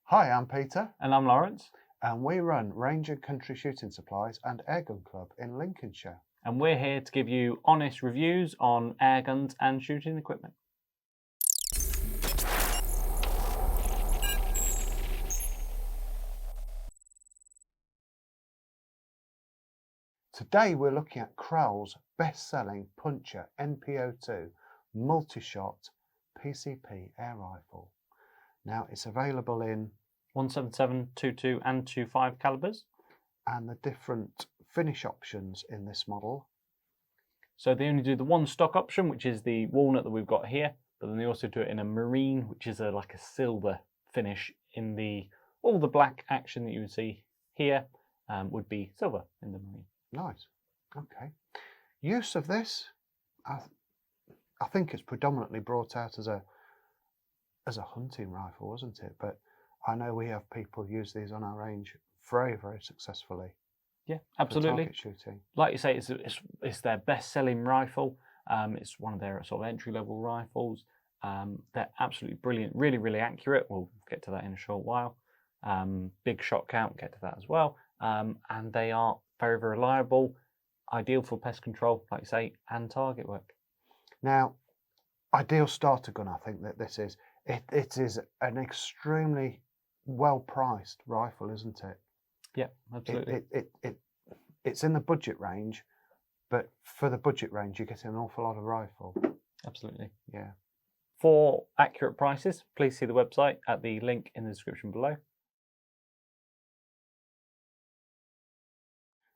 Hi, I'm Peter. And I'm Lawrence. And we run Range and Country Shooting Supplies and Airgun Club in Lincolnshire. And we're here to give you honest reviews on air guns and shooting equipment. Today we're looking at Kral's best-selling Puncher NP02 multi-shot PCP air rifle. Now it's available in 177, 22 and 25 calibers. And the different finish options in this model. So they only do the one stock option, which is the walnut that we've got here, but then they also do it in a marine, which is like a silver finish. In all the black action that you would see here would be silver in the marine. Nice. Okay. Use of this, I think it's predominantly brought out as a hunting rifle, wasn't it? But I know we have people use these on our range very, very successfully. Yeah, absolutely. For target shooting. Like you say, it's their best-selling rifle. It's one of their sort of entry-level rifles. They're absolutely brilliant, really, really accurate. We'll get to that in a short while. Big shot count, get to that as well. And they are very, very reliable, ideal for pest control, like you say, and target work. Now, ideal starter gun, I think that this is. It is an extremely well-priced rifle, isn't it? Yeah, absolutely. It's in the budget range, but for the budget range, you get an awful lot of rifle. Absolutely. Yeah. For accurate prices, please see the website at the link in the description below.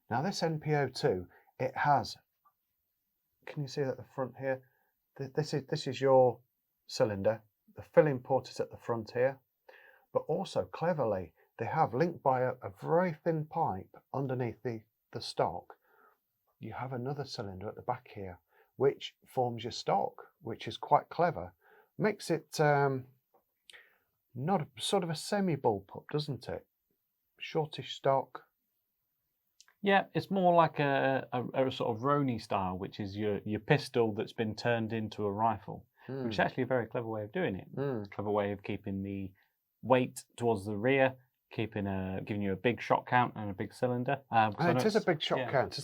Now this NP02, it has, can you see at the front here? This is your cylinder. The filling port is at the front here, but also cleverly, they have linked by a very thin pipe underneath the stock. You have another cylinder at the back here, which forms your stock, which is quite clever. Makes it not sort of a semi-bullpup, doesn't it? Shortish stock. Yeah, it's more like a sort of Roni style, which is your pistol that's been turned into a rifle, which is actually a very clever way of doing it. Clever way of keeping the weight towards the rear, giving you a big shot count and a big cylinder. It is a big shot count.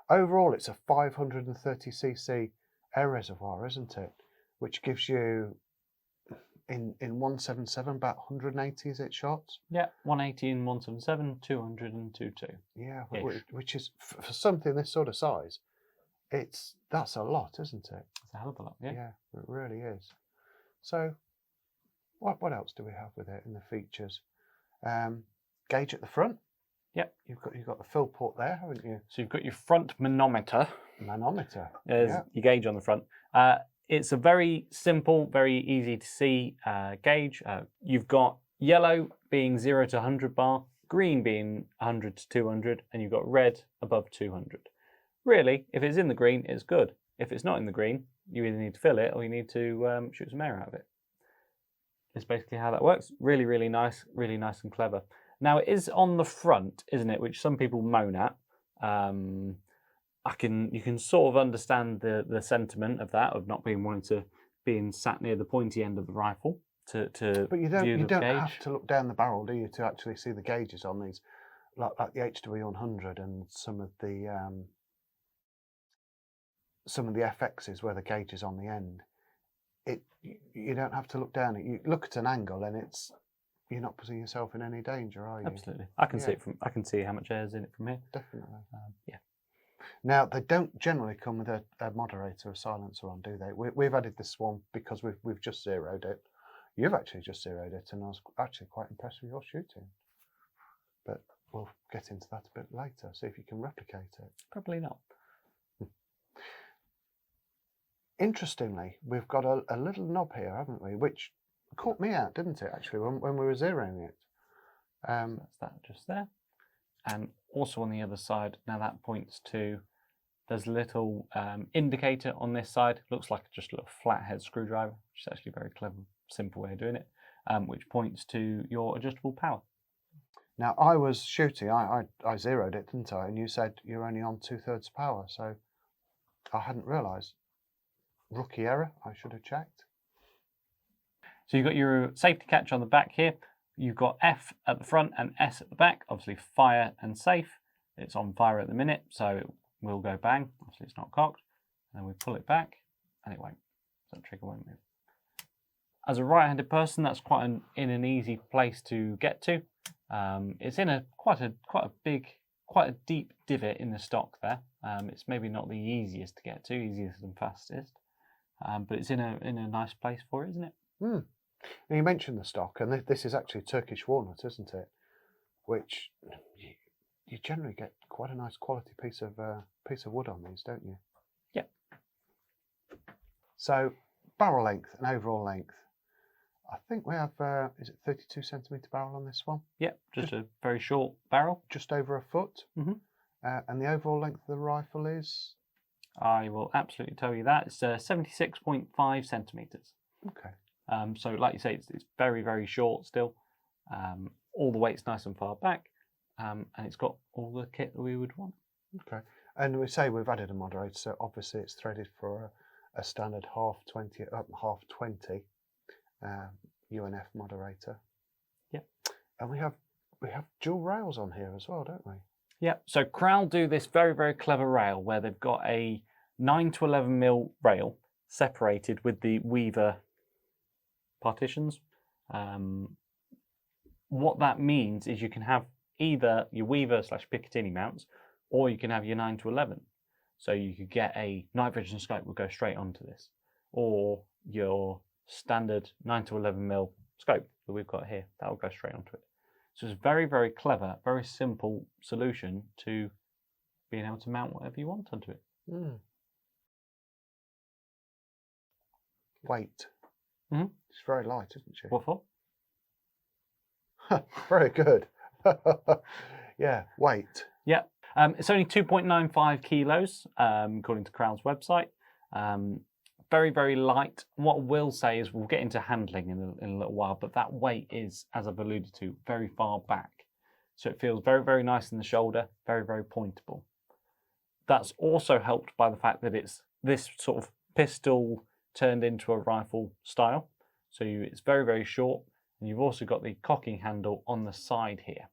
Overall it's a 530cc air reservoir, isn't it? Which gives you in 177 about 180, is it, shots? Yeah, 180 in 177, 200 and 22. Yeah, which is for something this sort of size, that's a lot, isn't it? It's a hell of a lot. Yeah. Yeah, it really is. So what else do we have with it in the features? Gauge at the front. Yep. You've got the fill port there, haven't you? So you've got your front manometer. There's your gauge on the front. It's a very simple, very easy to see gauge. You've got yellow being 0 to 100 bar, green being 100 to 200, and you've got red above 200. Really, if it's in the green, it's good. If it's not in the green, you either need to fill it or you need to shoot some air out of it. It's basically how that works. Really, really nice and clever. Now it is on the front, isn't it? Which some people moan at. You can sort of understand the sentiment of that, of not being sat near the pointy end of the rifle to But you don't have to look down the barrel, do you, to actually see the gauges on these, like the HW100 and some of the FXs where the gauge is on the end. You don't have to look down it. You look at an angle and you're not putting yourself in any danger, are you? Absolutely. I can see it I can see how much air is in it from here. Definitely. Yeah. Now they don't generally come with a moderator or silencer on, do they? We've added this one because we've just zeroed it. You've actually just zeroed it, and I was actually quite impressed with your shooting. But we'll get into that a bit later. See if you can replicate it. Probably not. Interestingly, we've got a little knob here, haven't we? Which caught me out, didn't it, actually, when we were zeroing it. So that's that just there. And also on the other side, now that points to, there's a little indicator on this side. Looks like just a little flathead screwdriver, which is actually a very clever, simple way of doing it, which points to your adjustable power. Now, I was shooting, I zeroed it, didn't I? And you said you're only on 2/3 power, so I hadn't realised. Rookie error, I should have checked. So you've got your safety catch on the back here. you've got F at the front and S at the back. Obviously, fire and safe. It's on fire at the minute, so it will go bang. Obviously, it's not cocked. And then we pull it back, and it won't. So the trigger won't move. As a right-handed person, that's quite an easy place to get to. It's in quite a deep divot in the stock there. It's maybe not the easiest to get to, easiest and fastest, but it's in a nice place for it, isn't it? Now you mentioned the stock, and this is actually Turkish walnut, isn't it? Which you generally get quite a nice quality piece of wood on these, don't you? Yeah. So barrel length and overall length. I think we have, is it 32 centimetre barrel on this one? Yeah, just a very short barrel. Just over a foot. And the overall length of the rifle is? I will absolutely tell you that. It's 76.5 centimetres. Okay. So like you say, it's very, very short still. All the weight's nice and far back. And it's got all the kit that we would want. Okay. And we say we've added a moderator, so obviously it's threaded for a standard half 20 UNF moderator. Yeah. And we have dual rails on here as well, don't we? Yeah. So Kral do this very, very clever rail where they've got a 9 to 11mm rail separated with the weaver partitions. What that means is you can have either your weaver / Picatinny mounts, or you can have your 9 to 11. So you could get a night vision scope will go straight onto this, or your standard 9 to 11mm scope that we've got here, that will go straight onto it. So it's very, very clever, very simple solution to being able to mount whatever you want onto it. Weight. She's very light, isn't she? What for? Very good. Yeah, weight. Yeah, it's only 2.95 kilos, according to Kral's website. Very, very light. What I will say is we'll get into handling in a little while, but that weight is, as I've alluded to, very far back. So it feels very, very nice in the shoulder, very, very pointable. That's also helped by the fact that it's this sort of pistol turned into a rifle style. So it's very, very short, and you've also got the cocking handle on the side here.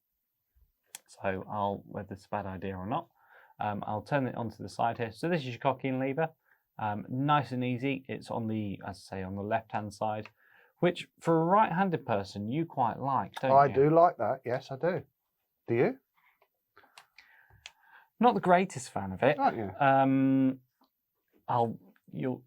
So whether it's a bad idea or not, I'll turn it onto the side here. So this is your cocking lever. Nice and easy. It's on the, as I say, on the left-hand side, which for a right-handed person you quite like, don't you? I do like that. Yes, I do. Do you? Not the greatest fan of it. Aren't you? You'll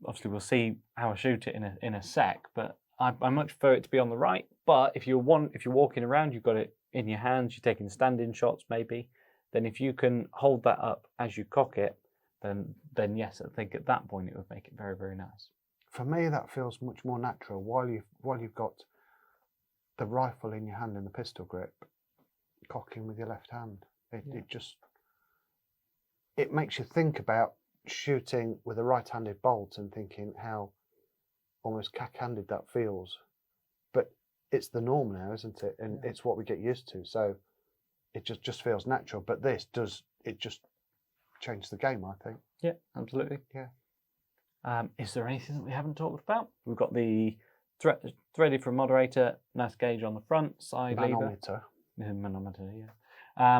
obviously we'll see how I shoot it in a sec, but I much prefer it to be on the right. But if you're walking around, you've got it in your hands, you're taking stand-in shots maybe, then if you can hold that up as you cock it, then yes, I think at that point it would make it very, very nice. For me, that feels much more natural. While you've got the rifle in your hand and the pistol grip, cocking with your left hand, it makes you think about shooting with a right-handed bolt and thinking how almost cack-handed that feels. But it's the norm now, isn't it? And it's what we get used to. So it just feels natural. But this just changed the game, I think. Yeah, absolutely. Yeah. Is there anything that we haven't talked about? We've got the threaded for a moderator, nice gauge on the front, side Manometer. lever. Manometer, yeah.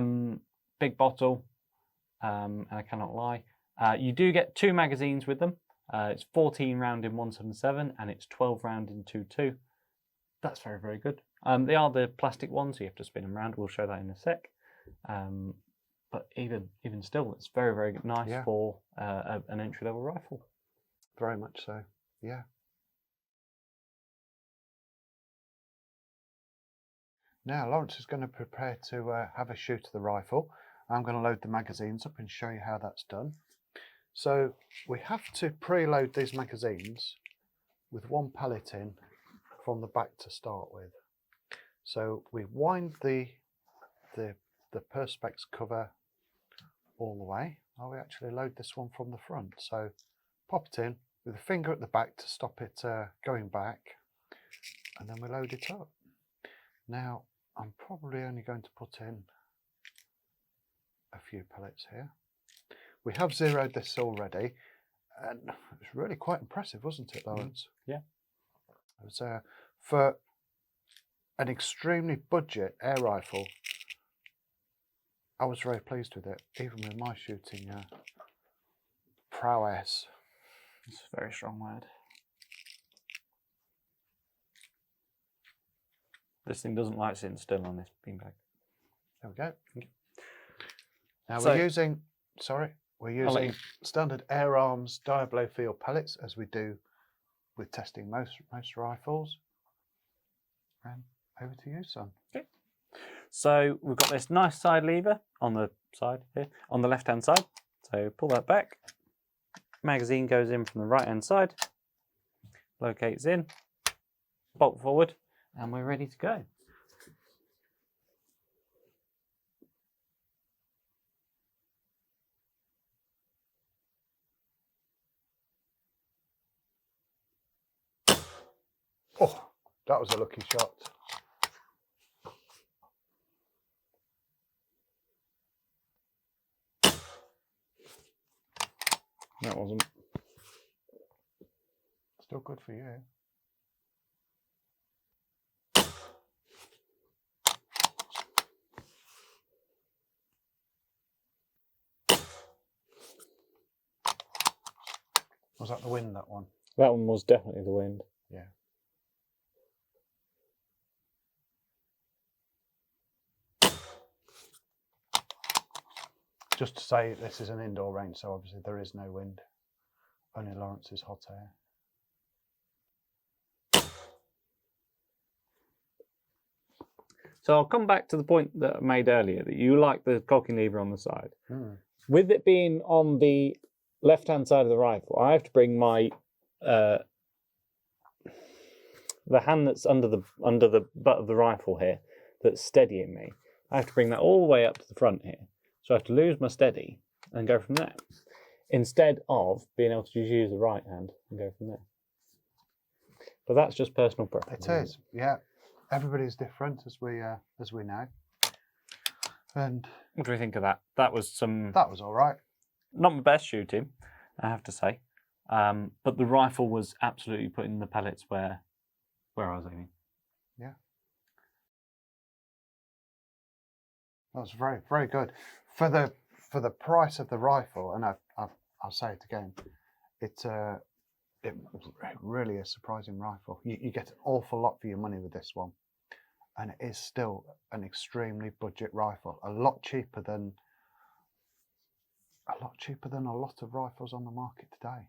Big bottle, and I cannot lie. You do get 2 magazines with them. It's 14 round in 177 and it's 12 round in 22. That's very, very good. They are the plastic ones, so you have to spin them around. We'll show that in a sec. But even still, it's very, very nice for an entry-level rifle. Very much so, yeah. Now, Lawrence is going to prepare to have a shoot of the rifle. I'm going to load the magazines up and show you how that's done. So we have to preload these magazines with 1 pellet in from the back to start with. So we wind the perspex cover all the way. I'll actually load this one from the front. So pop it in with a finger at the back to stop it going back, and then we load it up. Now I'm probably only going to put in a few pellets here. We have zeroed this already, and it was really quite impressive, wasn't it, Lawrence? Yeah. It was for an extremely budget air rifle. I was very pleased with it, even with my shooting prowess. It's a very strong word. This thing doesn't like sitting still on this beanbag. There we go. Okay. Now So, we're using standard Air Arms Diablo field pellets, as we do with testing most rifles. And over to you, son. Okay. So we've got this nice side lever on the side here, on the left-hand side. So pull that back. Magazine goes in from the right-hand side. Locates in. Bolt forward, and we're ready to go. Oh, that was a lucky shot. That wasn't. Still good for you. Was that the wind, that one? That one was definitely the wind. Yeah. Just to say, this is an indoor range, so obviously there is no wind. Only Lawrence's hot air. So I'll come back to the point that I made earlier, that you like the cocking lever on the side. Mm. With it being on the left-hand side of the rifle, I have to bring my the hand that's under the butt of the rifle here, that's steadying me. I have to bring that all the way up to the front here. So I have to lose my steady and go from there, instead of being able to just use the right hand and go from there. But that's just personal preference. It is, yeah. Everybody's different, as we know. And what do we think of that? That was all right. Not my best shooting, I have to say, but the rifle was absolutely putting the pellets where I was aiming. Yeah, that was very, very good for the price of the rifle. And I'll say it again, it really is a surprising rifle. You get an awful lot for your money with this one, and it is still an extremely budget rifle. A lot cheaper than a lot of rifles on the market today.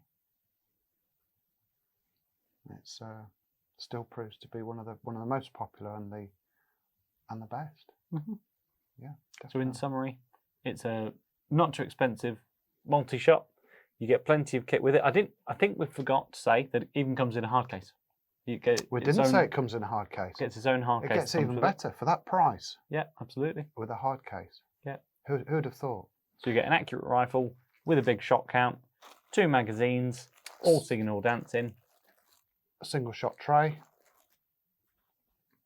It's still proves to be one of the most popular and the best. Mm-hmm. Yeah. Definitely. So in summary, it's a not too expensive multi-shot. You get plenty of kit with it. I think we forgot to say that it even comes in a hard case. We didn't say it comes in a hard case. It gets its own hard case. It gets even better for that price. Yeah, absolutely. With a hard case. Yeah. Who'd have thought? So you get an accurate rifle with a big shot count, 2 magazines, all signal dancing, a single shot tray,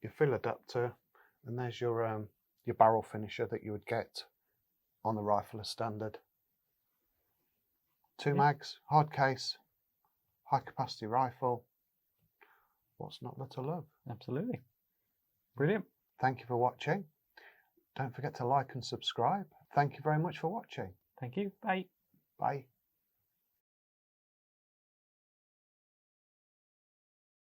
your fill adapter, and there's your barrel finisher that you would get on the rifle as standard. 2 mags, hard case, high capacity rifle. What's not there to love? Absolutely. Brilliant. Thank you for watching. Don't forget to like and subscribe. Thank you very much for watching. Thank you. Bye. Bye.